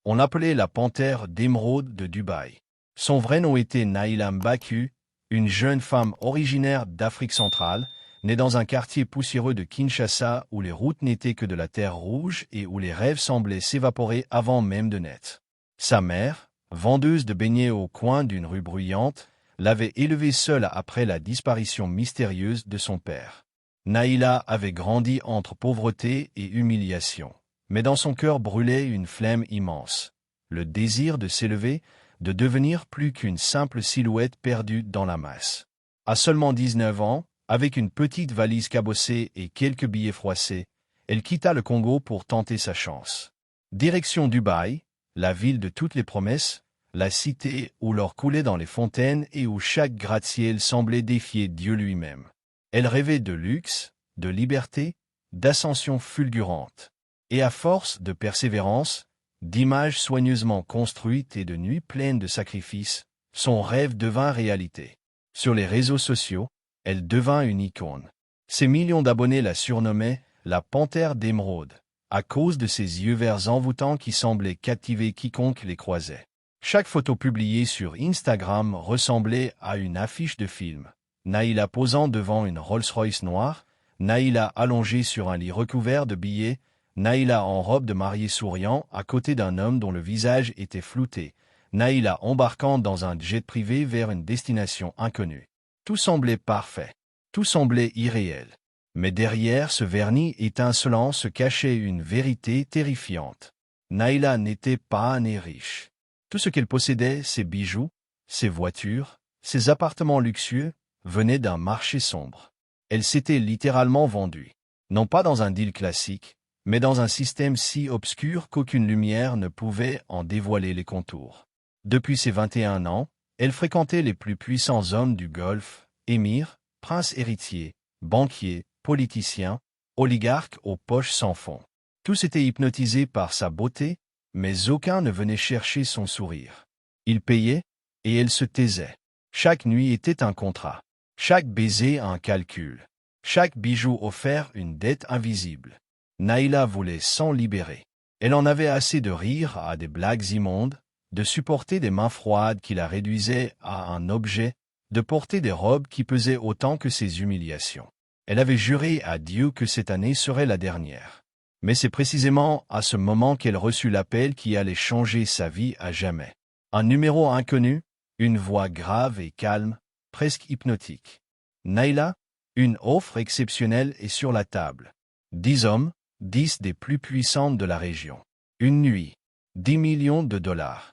On l'appelait la panthère d'émeraude de Dubaï. Son vrai nom était Naïla Mbaku, une jeune femme originaire d'Afrique centrale, née dans un quartier poussiéreux de Kinshasa où les routes n'étaient que de la terre rouge et où les rêves semblaient s'évaporer avant même de naître. Sa mère, vendeuse de beignets au coin d'une rue bruyante, l'avait élevée seule après la disparition mystérieuse de son père. Naïla avait grandi entre pauvreté et humiliation. Mais dans son cœur brûlait une flamme immense, le désir de s'élever, de devenir plus qu'une simple silhouette perdue dans la masse. À seulement 19 ans, avec une petite valise cabossée et quelques billets froissés, elle quitta le Congo pour tenter sa chance. Direction Dubaï, la ville de toutes les promesses, la cité où l'or coulait dans les fontaines et où chaque gratte-ciel semblait défier Dieu lui-même. Elle rêvait de luxe, de liberté, d'ascension fulgurante. Et à force de persévérance, d'images soigneusement construites et de nuits pleines de sacrifices, son rêve devint réalité. Sur les réseaux sociaux, elle devint une icône. Ses millions d'abonnés la surnommaient la panthère d'émeraude, à cause de ses yeux verts envoûtants qui semblaient captiver quiconque les croisait. Chaque photo publiée sur Instagram ressemblait à une affiche de film. Naïla posant devant une Rolls-Royce noire, Naïla allongée sur un lit recouvert de billets, Naïla en robe de mariée souriant à côté d'un homme dont le visage était flouté, Naïla embarquant dans un jet privé vers une destination inconnue. Tout semblait parfait, tout semblait irréel. Mais derrière ce vernis étincelant se cachait une vérité terrifiante. Naïla n'était pas née riche. Tout ce qu'elle possédait, ses bijoux, ses voitures, ses appartements luxueux, venait d'un marché sombre. Elle s'était littéralement vendue, non pas dans un deal classique, mais dans un système si obscur qu'aucune lumière ne pouvait en dévoiler les contours. Depuis ses 21 ans, elle fréquentait les plus puissants hommes du Golfe, émirs, princes héritiers, banquiers, politiciens, oligarques aux poches sans fond. Tous étaient hypnotisés par sa beauté, mais aucun ne venait chercher son sourire. Il payait, et elle se taisait. Chaque nuit était un contrat. Chaque baiser un calcul. Chaque bijou offert une dette invisible. Naïla voulait s'en libérer. Elle en avait assez de rire à des blagues immondes, de supporter des mains froides qui la réduisaient à un objet, de porter des robes qui pesaient autant que ses humiliations. Elle avait juré à Dieu que cette année serait la dernière. Mais c'est précisément à ce moment qu'elle reçut l'appel qui allait changer sa vie à jamais. Un numéro inconnu, une voix grave et calme, presque hypnotique. Naïla, une offre exceptionnelle est sur la table. 10 hommes, 10 des plus puissantes de la région. Une nuit, 10 millions de dollars.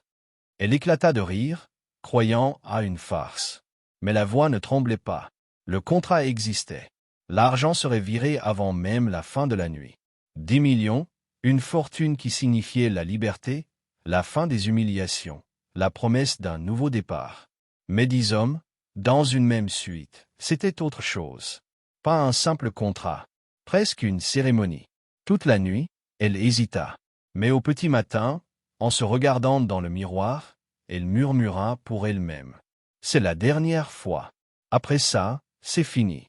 Elle éclata de rire, croyant à une farce. Mais la voix ne tremblait pas. Le contrat existait. L'argent serait viré avant même la fin de la nuit. 10 millions, une fortune qui signifiait la liberté, la fin des humiliations, la promesse d'un nouveau départ. Mais 10 hommes, dans une même suite, c'était autre chose. Pas un simple contrat, presque une cérémonie. Toute la nuit, elle hésita. Mais au petit matin, en se regardant dans le miroir, elle murmura pour elle-même. C'est la dernière fois. Après ça, c'est fini.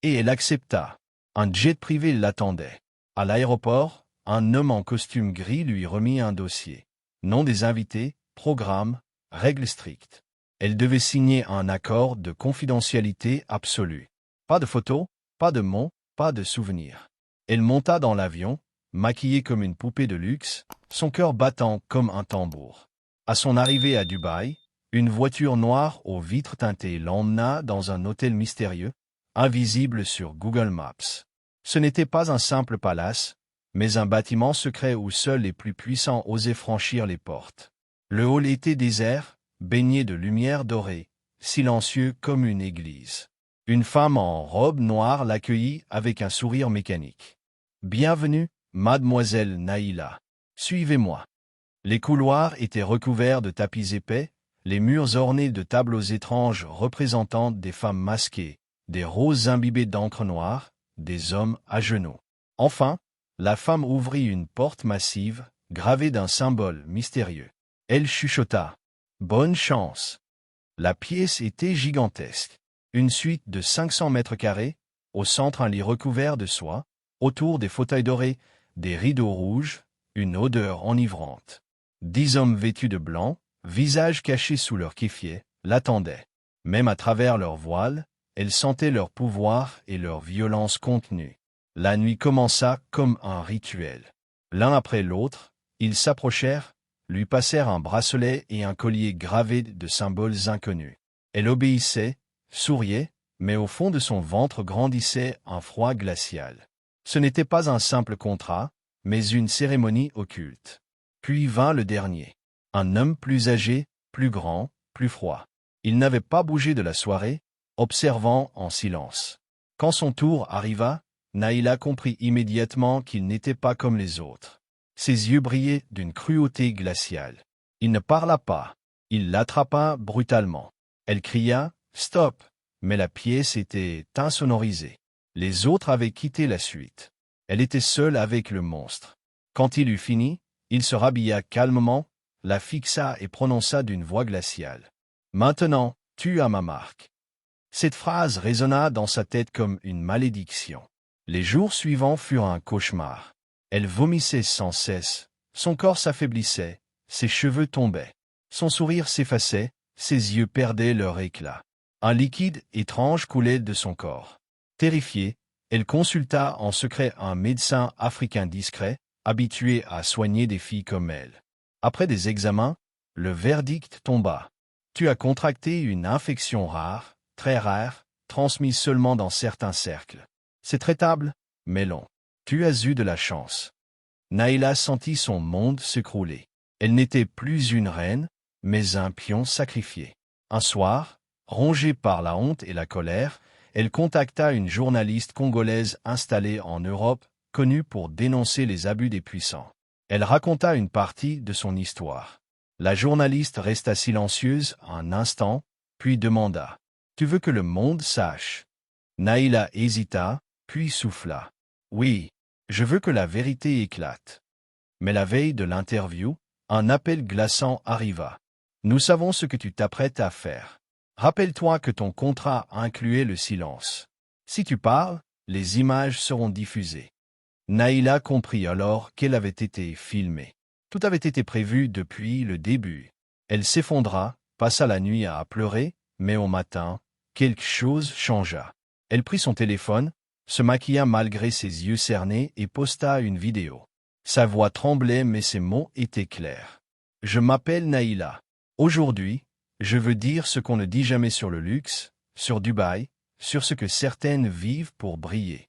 Et elle accepta. Un jet privé l'attendait. À l'aéroport, un homme en costume gris lui remit un dossier. Nom des invités, programme, règles strictes. Elle devait signer un accord de confidentialité absolue. Pas de photos, pas de mots, pas de souvenirs. Elle monta dans l'avion, maquillée comme une poupée de luxe, son cœur battant comme un tambour. À son arrivée à Dubaï, une voiture noire aux vitres teintées l'emmena dans un hôtel mystérieux, invisible sur Google Maps. Ce n'était pas un simple palace, mais un bâtiment secret où seuls les plus puissants osaient franchir les portes. Le hall était désert, baigné de lumière dorée, silencieux comme une église. Une femme en robe noire l'accueillit avec un sourire mécanique. « Bienvenue, mademoiselle Naïla. Suivez-moi. » Les couloirs étaient recouverts de tapis épais, les murs ornés de tableaux étranges représentant des femmes masquées, des roses imbibées d'encre noire, des hommes à genoux. Enfin, la femme ouvrit une porte massive, gravée d'un symbole mystérieux. Elle chuchota. « Bonne chance !» La pièce était gigantesque. Une suite de 500 mètres carrés, au centre un lit recouvert de soie, autour des fauteuils dorés, des rideaux rouges, une odeur enivrante. 10 hommes vêtus de blanc, visages cachés sous leur kéfier, l'attendaient. Même à travers leurs voiles, elle sentait leur pouvoir et leur violence contenue. La nuit commença comme un rituel. L'un après l'autre, ils s'approchèrent, lui passèrent un bracelet et un collier gravés de symboles inconnus. Elle obéissait, souriait, mais au fond de son ventre grandissait un froid glacial. Ce n'était pas un simple contrat, mais une cérémonie occulte. Puis vint le dernier. Un homme plus âgé, plus grand, plus froid. Il n'avait pas bougé de la soirée, observant en silence. Quand son tour arriva, Naïla comprit immédiatement qu'il n'était pas comme les autres. Ses yeux brillaient d'une cruauté glaciale. Il ne parla pas. Il l'attrapa brutalement. Elle cria « Stop !» mais la pièce était insonorisée. Les autres avaient quitté la suite. Elle était seule avec le monstre. Quand il eut fini, il se rhabilla calmement, la fixa et prononça d'une voix glaciale. « Maintenant, tu as ma marque. » Cette phrase résonna dans sa tête comme une malédiction. Les jours suivants furent un cauchemar. Elle vomissait sans cesse, son corps s'affaiblissait, ses cheveux tombaient. Son sourire s'effaçait, ses yeux perdaient leur éclat. Un liquide étrange coulait de son corps. Terrifiée, elle consulta en secret un médecin africain discret, habitué à soigner des filles comme elle. Après des examens, le verdict tomba. Tu as contracté une infection rare, très rare, transmise seulement dans certains cercles. C'est traitable, mais long. Tu as eu de la chance. Naïla sentit son monde s'écrouler. Elle n'était plus une reine, mais un pion sacrifié. Un soir, rongée par la honte et la colère, elle contacta une journaliste congolaise installée en Europe, connue pour dénoncer les abus des puissants. Elle raconta une partie de son histoire. La journaliste resta silencieuse un instant, puis demanda « Tu veux que le monde sache ?» Naïla hésita, puis souffla. « Oui, je veux que la vérité éclate. » Mais la veille de l'interview, un appel glaçant arriva. « Nous savons ce que tu t'apprêtes à faire. Rappelle-toi que ton contrat incluait le silence. Si tu parles, les images seront diffusées. » Naïla comprit alors qu'elle avait été filmée. Tout avait été prévu depuis le début. Elle s'effondra, passa la nuit à pleurer, mais au matin, quelque chose changea. Elle prit son téléphone, se maquilla malgré ses yeux cernés et posta une vidéo. Sa voix tremblait mais ses mots étaient clairs. « Je m'appelle Naïla. Aujourd'hui, je veux dire ce qu'on ne dit jamais sur le luxe, sur Dubaï, sur ce que certaines vivent pour briller. »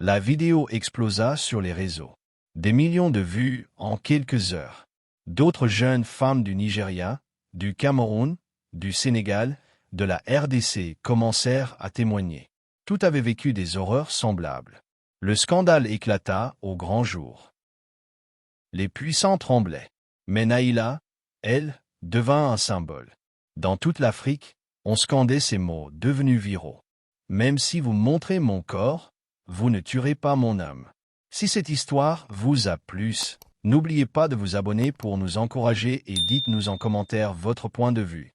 La vidéo explosa sur les réseaux. Des millions de vues en quelques heures. D'autres jeunes femmes du Nigeria, du Cameroun, du Sénégal, de la RDC commencèrent à témoigner. Tout avait vécu des horreurs semblables. Le scandale éclata au grand jour. Les puissants tremblaient. Mais Naïla, elle, devint un symbole. Dans toute l'Afrique, on scandait ces mots devenus viraux. Même si vous montrez mon corps, vous ne tuerez pas mon âme. Si cette histoire vous a plu, n'oubliez pas de vous abonner pour nous encourager et dites-nous en commentaire votre point de vue.